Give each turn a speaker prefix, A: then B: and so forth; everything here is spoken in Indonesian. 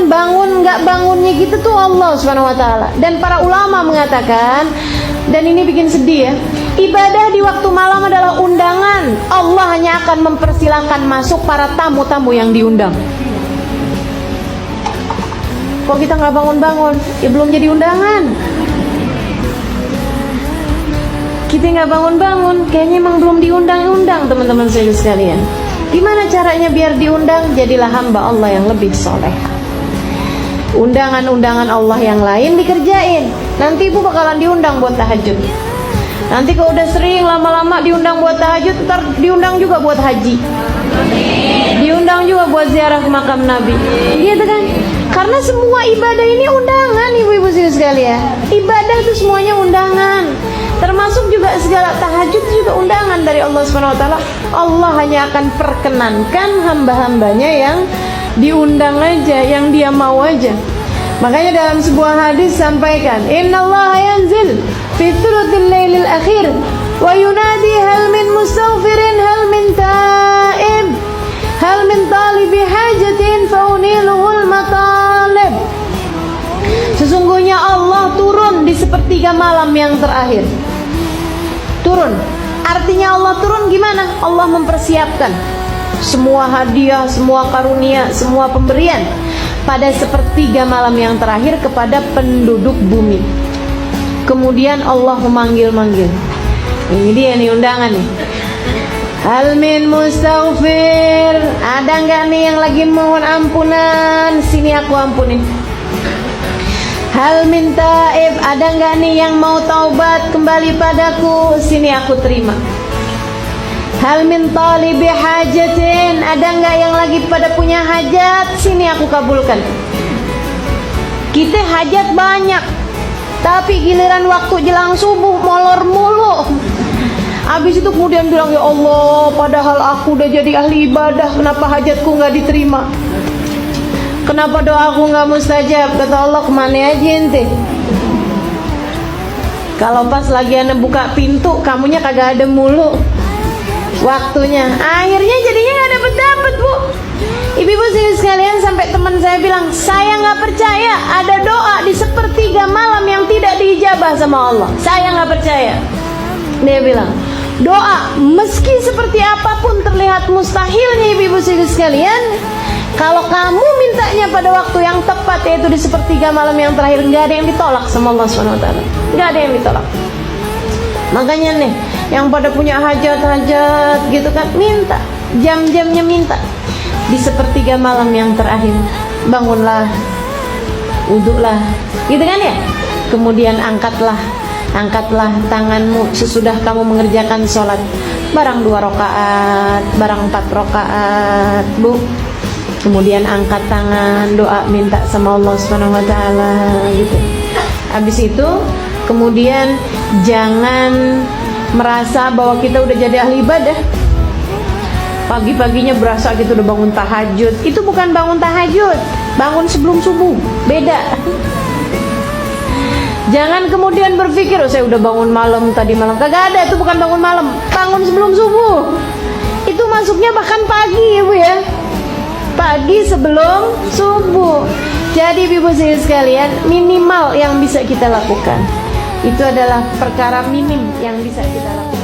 A: nentuin bangun nggak bangunnya gitu tuh Allah Subhanahu wa taala. Dan para ulama mengatakan, dan ini bikin sedih ya, ibadah di waktu malam adalah undangan. Allah hanya akan mempersilahkan masuk para tamu-tamu yang diundang. Kok kita nggak bangun-bangun? Ya belum jadi undangan. Kita nggak bangun-bangun, kayaknya emang belum diundang-undang, teman-teman saya sekalian. Gimana caranya biar diundang? Jadilah hamba Allah yang lebih soleh. Undangan-undangan Allah yang lain dikerjain. Nanti ibu bakalan diundang buat tahajud. Nanti kalau udah sering lama-lama diundang buat tahajud, ntar diundang juga buat haji, diundang juga buat ziarah ke makam Nabi, gitu kan? Karena semua ibadah ini undangan, ibu-ibu sekalian. Ibadah itu semuanya undangan. Termasuk juga segala tahajud juga undangan dari Allah Subhanahu wa taala. Allah hanya akan perkenankan hamba-hambanya yang diundang aja, yang dia mau aja. Makanya dalam sebuah hadis sampaikan, innallaha yanzil fi thuluthil lailil akhir wa yunadi hal min mustaghfirin hal min ta'ib hal min talibi hajatin fauniluhul matalib. Sesungguhnya Allah turun di sepertiga malam yang terakhir. Turun, artinya Allah turun gimana? Allah mempersiapkan semua hadiah, semua karunia, semua pemberian pada sepertiga malam yang terakhir kepada penduduk bumi. Kemudian Allah memanggil-manggil. Ini dia nih undangan nih. Hal min mustaghfir, ada nggak nih yang lagi mohon ampunan? Sini aku ampunin. Hal min taib, ada nggak nih yang mau taubat kembali padaku? Sini aku terima. Hal min talibi hajatin, ada nggak yang lagi pada punya hajat? Sini aku kabulkan. Kita hajat banyak, tapi giliran waktu jelang subuh molor mulu. Habis itu kemudian bilang, ya Allah, padahal aku udah jadi ahli ibadah, kenapa hajatku nggak diterima? Kenapa doaku nggak mustajab? Kata Allah, kemana aja ente? Kalau pas lagi anda buka pintu, kamunya kagak ada mulu waktunya. Akhirnya jadinya nggak dapet bu. Ibu-ibu sekalian, sampai teman saya bilang, saya nggak percaya ada doa di sepertiga malam yang tidak diijabah sama Allah. Saya nggak percaya. Dia bilang, doa meski seperti apapun terlihat mustahilnya, ibu-ibu sekalian, kalau kamu mintanya pada waktu yang tepat, yaitu di sepertiga malam yang terakhir, nggak ada yang ditolak sama Allah SWT. Nggak ada yang ditolak. Makanya nih, yang pada punya hajat-hajat gitu kan, minta, jam-jamnya minta. Di sepertiga malam yang terakhir, bangunlah, wudhulah, gitu kan ya. Kemudian angkatlah tanganmu sesudah kamu mengerjakan sholat. Barang 2 rakaat, barang 4 rakaat, bu. Kemudian angkat tangan, doa, minta sama Allah Subhanahu wa taala gitu. Habis itu kemudian jangan merasa bahwa kita udah jadi ahli ibadah. Pagi-paginya berasa gitu udah bangun tahajud. Itu bukan bangun tahajud, bangun sebelum subuh, beda. Jangan kemudian berpikir, oh saya udah bangun malam tadi malam. Kagak ada, itu bukan bangun malam, bangun sebelum subuh. Itu masuknya bahkan pagi ya bu ya, pagi sebelum subuh. Jadi ibu sekalian, minimal yang bisa kita lakukan itu adalah perkara minim yang bisa kita lakukan.